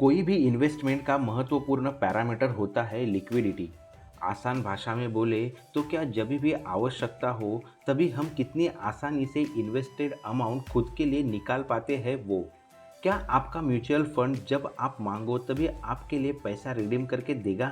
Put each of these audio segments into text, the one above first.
कोई भी इन्वेस्टमेंट का महत्वपूर्ण पैरामीटर होता है लिक्विडिटी। आसान भाषा में बोले तो क्या जब भी आवश्यकता हो तभी हम कितनी आसानी से इन्वेस्टेड अमाउंट खुद के लिए निकाल पाते हैं वो। क्या आपका म्यूचुअल फंड जब आप मांगो तभी आपके लिए पैसा रिडीम करके देगा?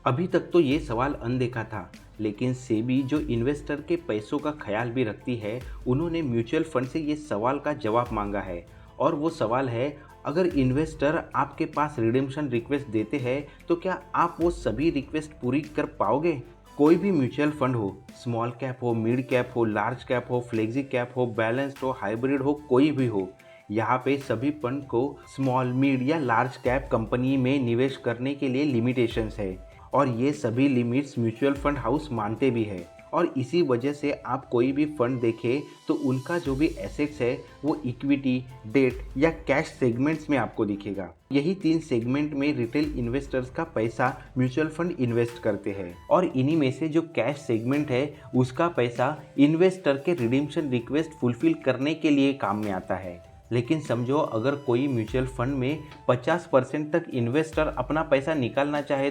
अभी तक तो ये सवाल अनदेखा था, लेकिन सेबी जो इन्वेस्टर के पैसों का ख्याल भी रखती है, उन्होंने म्यूचुअल फंड से ये सवाल का जवाब मांगा है। और वो सवाल है, अगर इन्वेस्टर आपके पास रिडेम्पशन रिक्वेस्ट देते हैं तो क्या आप वो सभी रिक्वेस्ट पूरी कर पाओगे? कोई भी म्यूचुअल फंड हो, स्मॉल कैप हो, मिड कैप हो, लार्ज कैप हो, फ्लेक्सी कैप हो, बैलेंस्ड हो, हाइब्रिड हो, कोई भी हो, यहाँ पे सभी फंड को स्मॉल, मिड या लार्ज कैप कंपनी में निवेश करने के लिए लिमिटेशंस है और ये सभी लिमिट्स म्यूचुअल फंड हाउस मानते भी है। और इसी वजह से आप कोई भी फंड देखें तो उनका जो भी एसेट्स है वो इक्विटी, डेट या कैश सेगमेंट्स में आपको दिखेगा। यही 3 सेगमेंट में रिटेल इन्वेस्टर्स का पैसा म्यूचुअल फंड इन्वेस्ट करते हैं और इन्हीं में से जो कैश सेगमेंट है उसका पैसा इन्वेस्टर के रिडीम्पशन रिक्वेस्ट फुलफिल करने के लिए काम में आता है। लेकिन समझो अगर कोई म्यूचुअल फंड में 50% तक इन्वेस्टर अपना पैसा निकालना चाहे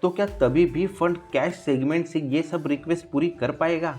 तो क्या तभी भी फंड कैश सेगमेंट से ये सब रिक्वेस्ट पूरी कर पाएगा?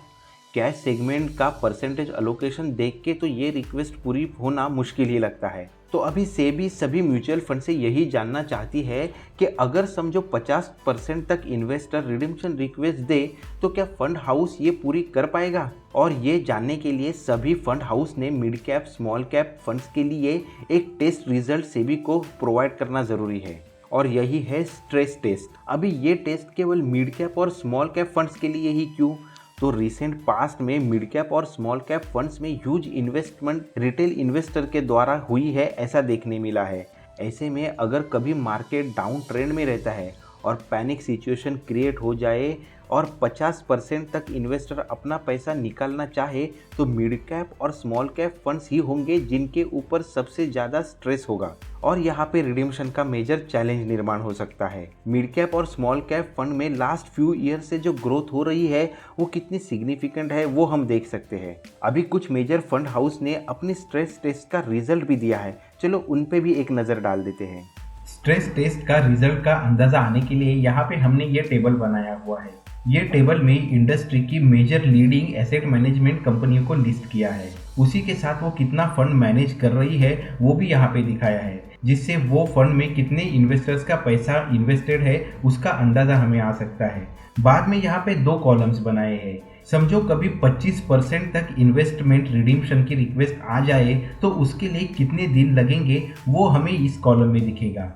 कैश सेगमेंट का परसेंटेज अलोकेशन देख के तो ये रिक्वेस्ट पूरी होना मुश्किल ही लगता है। तो अभी सेबी सभी म्यूचुअल फंड से यही जानना चाहती है कि अगर समझो 50% तक इन्वेस्टर रिडीम्पशन रिक्वेस्ट दे तो क्या फंड हाउस ये पूरी कर पाएगा? और ये जानने के लिए सभी फंड हाउस ने mid cap, small cap funds के लिए एक टेस्ट रिजल्ट सेबी को प्रोवाइड करना ज़रूरी है और यही है स्ट्रेस टेस्ट। अभी ये टेस्ट केवल मिड कैप और स्मॉल कैप फंड्स के लिए ही क्यों? तो रिसेंट पास्ट में मिड कैप और स्मॉल कैप फंड्स में ह्यूज इन्वेस्टमेंट रिटेल इन्वेस्टर के द्वारा हुई है, ऐसा देखने मिला है। ऐसे में अगर कभी मार्केट डाउन ट्रेंड में रहता है और पैनिक सिचुएशन क्रिएट हो जाए और 50% तक इन्वेस्टर अपना पैसा निकालना चाहे तो मिड कैप और स्मॉल कैप फंड्स ही होंगे जिनके ऊपर सबसे ज़्यादा स्ट्रेस होगा और यहाँ पे रिडीम्पशन का मेजर चैलेंज निर्माण हो सकता है। मिड कैप और स्मॉल कैप फंड में लास्ट फ्यू ईयर से जो ग्रोथ हो रही है वो कितनी सिग्निफिकेंट है वो हम देख सकते हैं। अभी कुछ मेजर फंड हाउस ने अपनी स्ट्रेस टेस्ट का रिजल्ट भी दिया है, चलो उन पे भी एक नज़र डाल देते हैं। स्ट्रेस टेस्ट का रिजल्ट का अंदाजा आने के लिए यहाँ पे हमने ये टेबल बनाया हुआ है। ये टेबल में इंडस्ट्री की मेजर लीडिंग एसेट मैनेजमेंट कंपनियों को लिस्ट किया है, उसी के साथ वो कितना फंड मैनेज कर रही है वो भी यहाँ पे दिखाया है, जिससे वो फंड में कितने इन्वेस्टर्स का पैसा इन्वेस्टेड है उसका अंदाजा हमें आ सकता है। बाद में यहाँ पे 2 कॉलम्स बनाए हैं। समझो कभी 25% तक इन्वेस्टमेंट रिडीम्पशन की रिक्वेस्ट आ जाए तो उसके लिए कितने दिन लगेंगे वो हमें इस कॉलम में दिखेगा।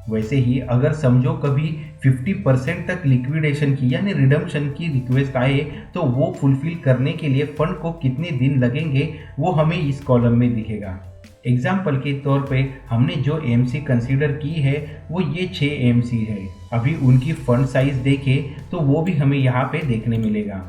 वैसे ही अगर समझो कभी 50% तक लिक्विडेशन की यानी रिडम्पशन की रिक्वेस्ट आए तो वो फुलफिल करने के लिए फंड को कितने दिन लगेंगे वो हमें इस कॉलम में दिखेगा। एग्जाम्पल के तौर पे हमने जो एएमसी कंसीडर की है वो ये 6 एएमसी है। अभी उनकी फंड साइज देखें तो वो भी हमें यहाँ पे देखने मिलेगा।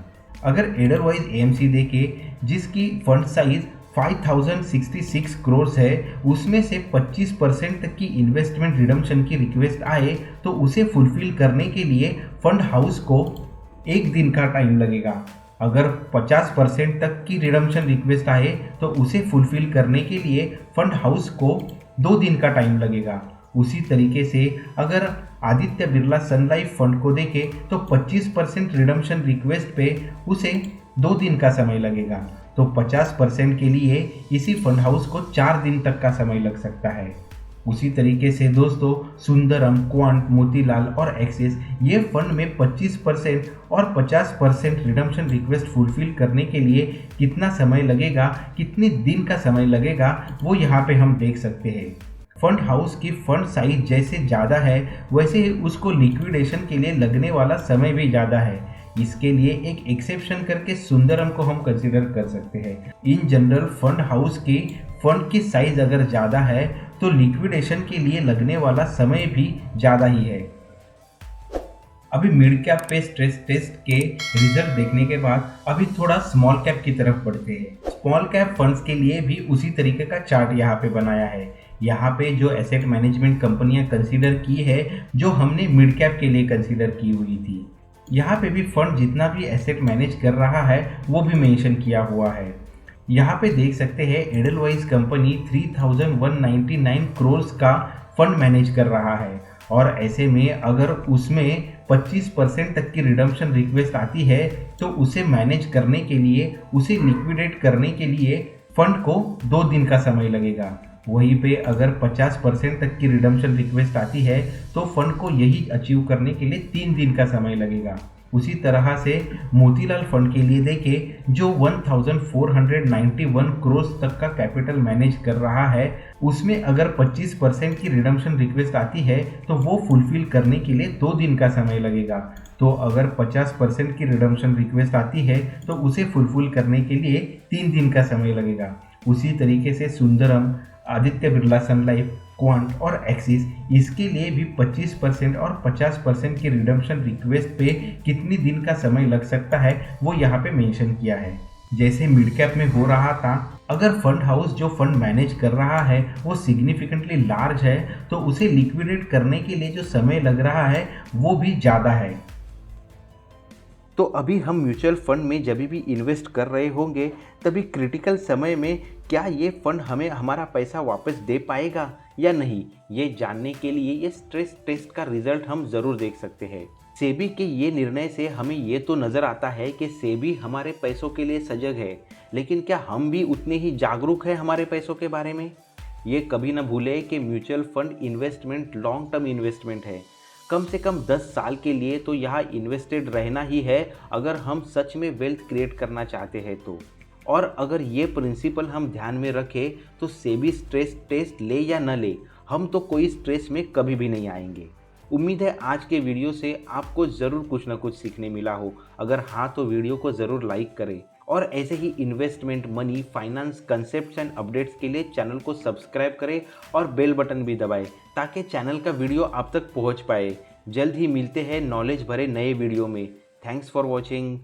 अगर एडर वाइज एएमसी देखें जिसकी फंड साइज 5066 करोड़ है, उसमें से 25% तक की इन्वेस्टमेंट रिडम्पशन की रिक्वेस्ट आए तो उसे फुलफिल करने के लिए फंड हाउस को 1 दिन का टाइम लगेगा। अगर 50% तक की रिडम्पशन रिक्वेस्ट आए तो उसे फुलफिल करने के लिए फंड हाउस को 2 दिन का टाइम लगेगा। उसी तरीके से अगर आदित्य बिरला सन लाइफ फंड को देखें तो 25% रिडम्पशन रिक्वेस्ट पे उसे 2 दिन का समय लगेगा, तो 50% के लिए इसी फंड हाउस को 4 दिन तक का समय लग सकता है। उसी तरीके से दोस्तों सुंदरम, क्वांट, मोतीलाल और एक्सिस ये फंड में 25% और 50% रिडम्पशन रिक्वेस्ट फुलफिल करने के लिए कितना समय लगेगा, कितने दिन का समय लगेगा वो यहाँ पे हम देख सकते हैं। फंड हाउस की फंड साइज जैसे ज़्यादा है वैसे ही उसको लिक्विडेशन के लिए लगने वाला समय भी ज़्यादा है। इसके लिए एक एक्सेप्शन करके सुंदरम को हम कंसीडर कर सकते हैं। इन जनरल फंड हाउस की फंड की साइज अगर ज़्यादा है तो लिक्विडेशन के लिए लगने वाला समय भी ज़्यादा ही है। अभी मिड कैप पे स्ट्रेस टेस्ट के रिजल्ट देखने के बाद अभी थोड़ा स्मॉल कैप की तरफ बढ़ते हैं। स्मॉल कैप फंड्स के लिए भी उसी तरीके का चार्ट यहाँ पे बनाया है। यहाँ पे जो एसेट मैनेजमेंट कंपनियां कंसीडर की है जो हमने मिड कैप के लिए कंसीडर की हुई थी, यहाँ पे भी फंड जितना भी एसेट मैनेज कर रहा है वो भी मेंशन किया हुआ है। यहाँ पे देख सकते हैं एडलवाइज कंपनी 3199 करोड़ का फंड मैनेज कर रहा है, और ऐसे में अगर उसमें 25% तक की रिडम्पशन रिक्वेस्ट आती है तो उसे मैनेज करने के लिए, उसे लिक्विडेट करने के लिए फंड को 2 दिन का समय लगेगा। वहीं पे अगर 50% तक की रिडम्पशन रिक्वेस्ट आती है तो फंड को यही अचीव करने के लिए 3 दिन का समय लगेगा। उसी तरह से मोतीलाल फंड के लिए देखें, जो 1491 करोड़ तक का कैपिटल मैनेज कर रहा है, उसमें अगर 25% की रिडम्पशन रिक्वेस्ट आती है तो वो फुलफिल करने के लिए 2 दिन का समय लगेगा। तो अगर 50% की रिडम्पशन रिक्वेस्ट आती है तो उसे फुलफिल करने के लिए 3 दिन का समय लगेगा। उसी तरीके से सुंदरम, आदित्य बिरला सन लाइफ, क्वांट और एक्सिस, इसके लिए भी 25% और 50% की रिडम्पशन रिक्वेस्ट पे कितनी दिन का समय लग सकता है वो यहाँ पे मेंशन किया है। जैसे मिड कैप में हो रहा था, अगर फंड हाउस जो फंड मैनेज कर रहा है वो सिग्निफिकेंटली लार्ज है तो उसे लिक्विडेट करने के लिए जो समय लग रहा है वो भी ज़्यादा है। तो अभी हम म्यूचुअल फंड में जब भी इन्वेस्ट कर रहे होंगे तभी क्रिटिकल समय में क्या ये फंड हमें हमारा पैसा वापस दे पाएगा या नहीं, ये जानने के लिए ये स्ट्रेस टेस्ट का रिजल्ट हम ज़रूर देख सकते हैं। सेबी के ये निर्णय से हमें ये तो नज़र आता है कि सेबी हमारे पैसों के लिए सजग है, लेकिन क्या हम भी उतने ही जागरूक हैं हमारे पैसों के बारे में? ये कभी ना भूले कि mutual fund investment long term investment है। कम से कम 10 साल के लिए तो यहाँ इन्वेस्टेड रहना ही है अगर हम सच में वेल्थ क्रिएट करना चाहते हैं तो। और अगर ये प्रिंसिपल हम ध्यान में रखें तो सेबी स्ट्रेस टेस्ट ले या न ले, हम तो कोई स्ट्रेस में कभी भी नहीं आएंगे। उम्मीद है आज के वीडियो से आपको ज़रूर कुछ ना कुछ सीखने मिला हो। अगर हाँ तो वीडियो को ज़रूर लाइक करें, और ऐसे ही investment, money, finance, concepts and updates के लिए चैनल को सब्सक्राइब करें और बेल बटन भी दबाएं ताकि चैनल का वीडियो आप तक पहुंच पाए। जल्द ही मिलते हैं नॉलेज भरे नए वीडियो में। Thanks for watching.